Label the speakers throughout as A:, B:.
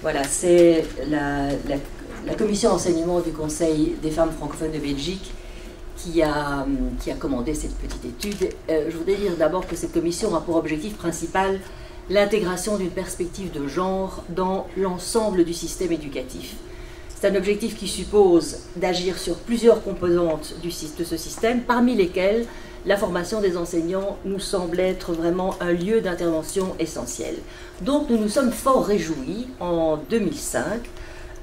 A: Voilà, c'est la commission enseignement du Conseil des femmes francophones de Belgique qui a commandé cette petite étude. Je voudrais dire d'abord que cette commission a pour objectif principal l'intégration d'une perspective de genre dans l'ensemble du système éducatif. C'est un objectif qui suppose d'agir sur plusieurs composantes de ce système, parmi lesquelles la formation des enseignants nous semble être vraiment un lieu d'intervention essentiel. Donc nous nous sommes fort réjouis en 2005,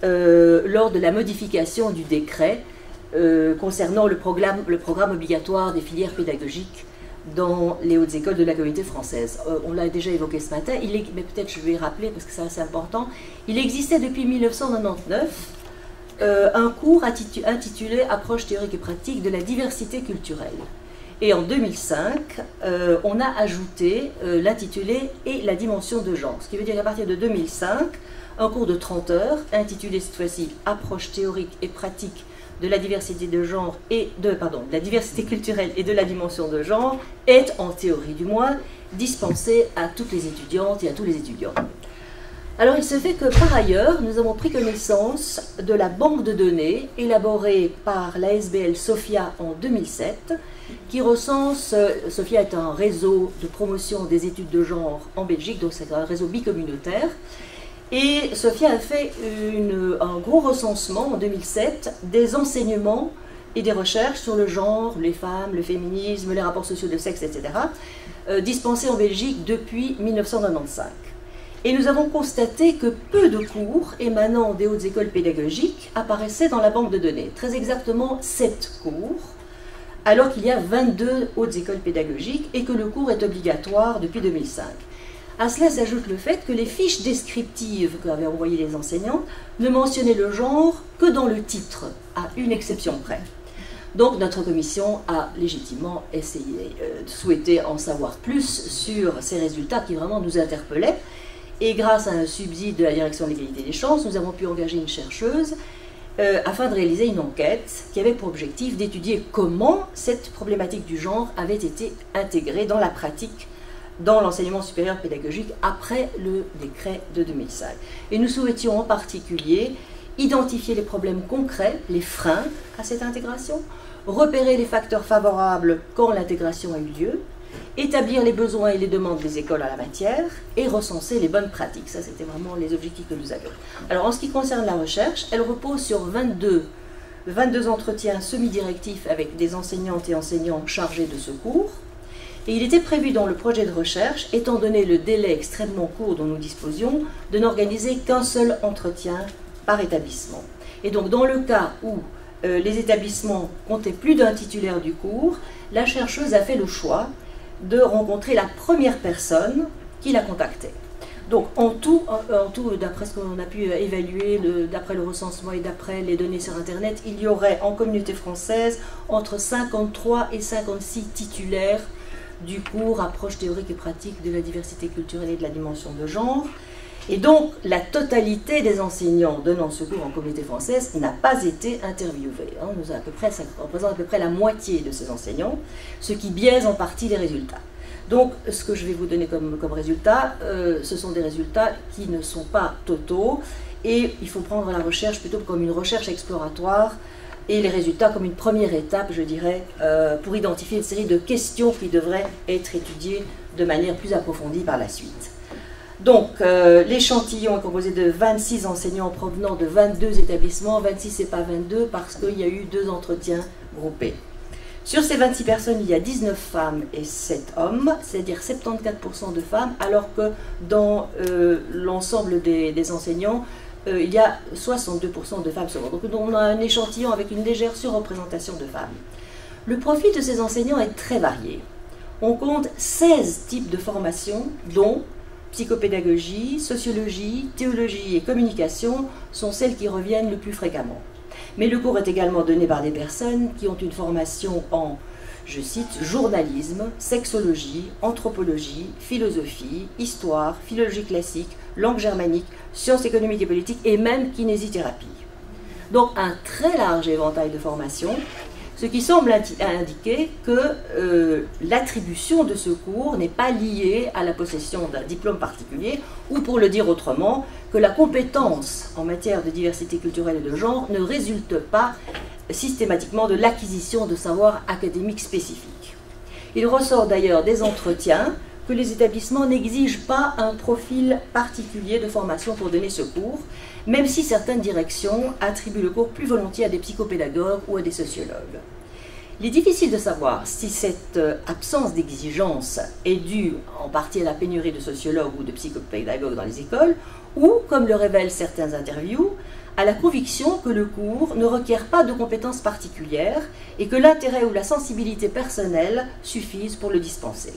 A: lors de la modification du décret concernant le programme obligatoire des filières pédagogiques dans les hautes écoles de la communauté française. On l'a déjà évoqué ce matin, mais peut-être je vais rappeler parce que c'est assez important. Il existait depuis 1999 un cours intitulé « Approche théorique et pratique de la diversité culturelle ». Et en 2005, on a ajouté l'intitulé « et la dimension de genre ». Ce qui veut dire qu'à partir de 2005, un cours de 30 heures, intitulé cette fois-ci « Approche théorique et pratique de la diversité de genre et de la diversité culturelle et de la dimension de genre » est, en théorie du moins, dispensé à toutes les étudiantes et à tous les étudiants. Alors il se fait que par ailleurs, nous avons pris connaissance de la banque de données élaborée par l'ASBL SOFIA en 2007, qui recense, SOFIA est un réseau de promotion des études de genre en Belgique, donc c'est un réseau bicommunautaire, et SOFIA a fait un gros recensement en 2007 des enseignements et des recherches sur le genre, les femmes, le féminisme, les rapports sociaux de sexe, etc., dispensés en Belgique depuis 1995. Et nous avons constaté que peu de cours émanant des hautes écoles pédagogiques apparaissaient dans la banque de données. Très exactement 7 cours, alors qu'il y a 22 hautes écoles pédagogiques et que le cours est obligatoire depuis 2005. À cela s'ajoute le fait que les fiches descriptives qu'avaient envoyées les enseignants ne mentionnaient le genre que dans le titre, à une exception près. Donc notre commission a légitimement souhaité en savoir plus sur ces résultats qui vraiment nous interpellaient. Et grâce à un subside de la Direction de l'égalité des chances, nous avons pu engager une chercheuse afin de réaliser une enquête qui avait pour objectif d'étudier comment cette problématique du genre avait été intégrée dans la pratique, dans l'enseignement supérieur pédagogique après le décret de 2005. Et nous souhaitions en particulier identifier les problèmes concrets, les freins à cette intégration, repérer les facteurs favorables quand l'intégration a eu lieu, établir les besoins et les demandes des écoles à la matière et recenser les bonnes pratiques. Ça, c'était vraiment les objectifs que nous avions. Alors, en ce qui concerne la recherche, elle repose sur 22 entretiens semi-directifs avec des enseignantes et enseignants chargés de ce cours. Et il était prévu dans le projet de recherche, étant donné le délai extrêmement court dont nous disposions, de n'organiser qu'un seul entretien par établissement. Et donc, dans le cas où les établissements comptaient plus d'un titulaire du cours, la chercheuse a fait le choix de rencontrer la première personne qui la contactait. Donc en tout d'après ce qu'on a pu évaluer, d'après le recensement et d'après les données sur Internet, il y aurait en communauté française entre 53 et 56 titulaires du cours Approche théorique et pratique de la diversité culturelle et de la dimension de genre. Et donc la totalité des enseignants donnant ce cours en communauté française n'a pas été interviewée. Ça représente à peu près la moitié de ces enseignants, ce qui biaise en partie les résultats. Donc ce que je vais vous donner comme résultat, ce sont des résultats qui ne sont pas totaux et il faut prendre la recherche plutôt comme une recherche exploratoire et les résultats comme une première étape, je dirais, pour identifier une série de questions qui devraient être étudiées de manière plus approfondie par la suite. Donc, l'échantillon est composé de 26 enseignants provenant de 22 établissements, 26 et pas 22 parce qu'il y a eu 2 entretiens groupés. Sur ces 26 personnes, il y a 19 femmes et 7 hommes, c'est-à-dire 74% de femmes, alors que dans l'ensemble des enseignants, il y a 62% de femmes seulement. Donc on a un échantillon avec une légère surreprésentation de femmes. Le profil de ces enseignants est très varié. On compte 16 types de formations, dont psychopédagogie, sociologie, théologie et communication sont celles qui reviennent le plus fréquemment. Mais le cours est également donné par des personnes qui ont une formation en, je cite, journalisme, sexologie, anthropologie, philosophie, histoire, philologie classique, langue germanique, sciences économiques et politiques et même kinésithérapie. Donc un très large éventail de formations ce qui semble indiquer que l'attribution de ce cours n'est pas liée à la possession d'un diplôme particulier, ou pour le dire autrement, que la compétence en matière de diversité culturelle et de genre ne résulte pas systématiquement de l'acquisition de savoirs académiques spécifiques. Il ressort d'ailleurs des entretiens que les établissements n'exigent pas un profil particulier de formation pour donner ce cours, même si certaines directions attribuent le cours plus volontiers à des psychopédagogues ou à des sociologues. Il est difficile de savoir si cette absence d'exigence est due en partie à la pénurie de sociologues ou de psychopédagogues dans les écoles, ou, comme le révèlent certains interviews, à la conviction que le cours ne requiert pas de compétences particulières et que l'intérêt ou la sensibilité personnelle suffisent pour le dispenser.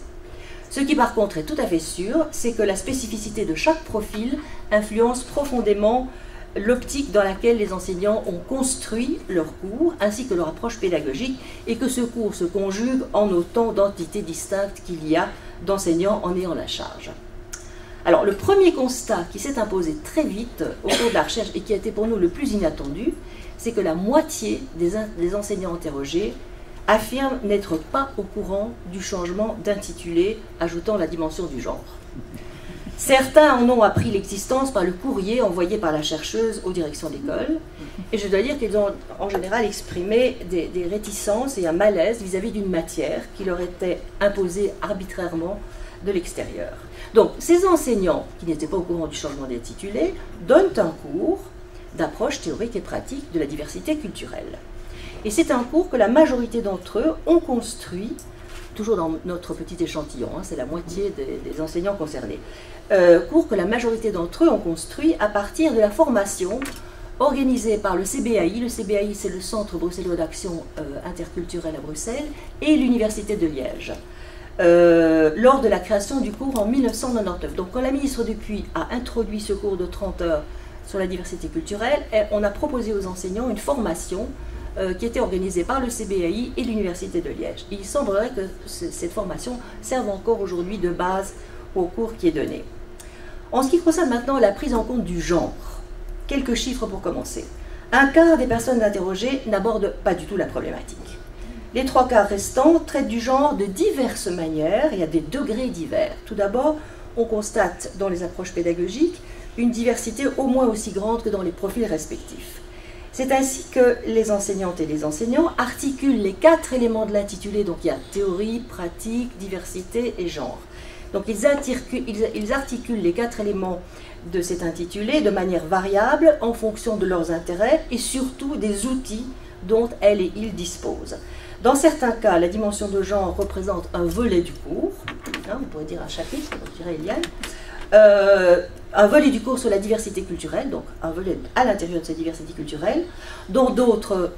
A: Ce qui par contre est tout à fait sûr, c'est que la spécificité de chaque profil influence profondément l'optique dans laquelle les enseignants ont construit leur cours, ainsi que leur approche pédagogique, et que ce cours se conjugue en autant d'entités distinctes qu'il y a d'enseignants en ayant la charge. Alors, le premier constat qui s'est imposé très vite au cours de la recherche et qui a été pour nous le plus inattendu, c'est que la moitié des enseignants interrogés affirment n'être pas au courant du changement d'intitulé, ajoutant la dimension du genre. Certains en ont appris l'existence par le courrier envoyé par la chercheuse aux directions d'école, et je dois dire qu'ils ont en général exprimé des réticences et un malaise vis-à-vis d'une matière qui leur était imposée arbitrairement de l'extérieur. Donc, ces enseignants, qui n'étaient pas au courant du changement d'intitulé, donnent un cours d'approche théorique et pratique de la diversité culturelle. Et c'est un cours que la majorité d'entre eux ont construit, toujours dans notre petit échantillon, hein, c'est la moitié des enseignants concernés, cours que la majorité d'entre eux ont construit à partir de la formation organisée par le CBAI. Le CBAI, c'est le Centre bruxellois d'action interculturelle à Bruxelles, et l'Université de Liège, lors de la création du cours en 1999. Donc quand la ministre Dupuy a introduit ce cours de 30 heures sur la diversité culturelle, on a proposé aux enseignants une formation qui était organisée par le CBAI et l'Université de Liège. Et il semblerait que cette formation serve encore aujourd'hui de base au cours qui est donné. En ce qui concerne maintenant la prise en compte du genre, quelques chiffres pour commencer. Un quart des personnes interrogées n'abordent pas du tout la problématique. Les 3 quarts restants traitent du genre de diverses manières et à des degrés divers. Tout d'abord, on constate dans les approches pédagogiques une diversité au moins aussi grande que dans les profils respectifs. C'est ainsi que les enseignantes et les enseignants articulent les 4 éléments de l'intitulé, donc il y a théorie, pratique, diversité et genre. Donc ils articulent les 4 éléments de cet intitulé de manière variable en fonction de leurs intérêts et surtout des outils dont elles et ils disposent. Dans certains cas, la dimension de genre représente un volet du cours, hein, on pourrait dire un chapitre, on dirait Eliane, un volet du cours sur la diversité culturelle, donc un volet à l'intérieur de cette diversité culturelle, dont d'autres,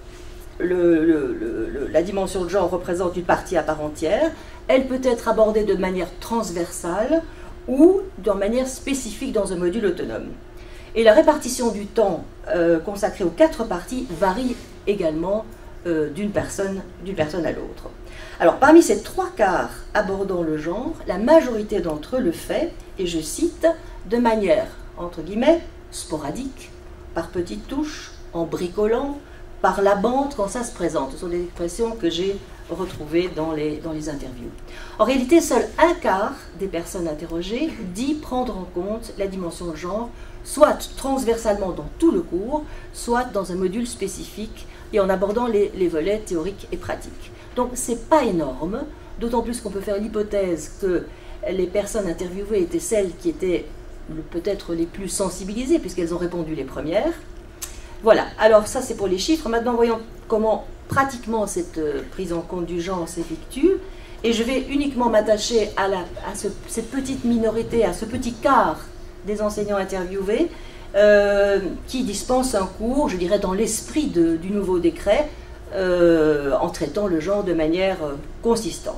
A: la dimension de genre représente une partie à part entière. Elle peut être abordée de manière transversale ou de manière spécifique dans un module autonome. Et la répartition du temps consacré aux 4 parties varie également d'une personne à l'autre. Alors, parmi ces 3 quarts abordant le genre, la majorité d'entre eux le fait, et je cite, de manière, entre guillemets, sporadique, par petites touches, en bricolant, par la bande quand ça se présente. Ce sont des expressions que j'ai retrouvées dans les interviews. En réalité, seul un quart des personnes interrogées dit prendre en compte la dimension de genre, soit transversalement dans tout le cours, soit dans un module spécifique et en abordant les volets théoriques et pratiques. Donc, c'est pas énorme, d'autant plus qu'on peut faire l'hypothèse que les personnes interviewées étaient celles qui étaient peut-être les plus sensibilisées, puisqu'elles ont répondu les premières. Voilà, alors ça c'est pour les chiffres. Maintenant, voyons comment pratiquement cette prise en compte du genre s'effectue. Et je vais uniquement m'attacher à cette petite minorité, à ce petit quart des enseignants interviewés, qui dispensent un cours, je dirais, dans l'esprit du nouveau décret, en traitant le genre de manière consistante.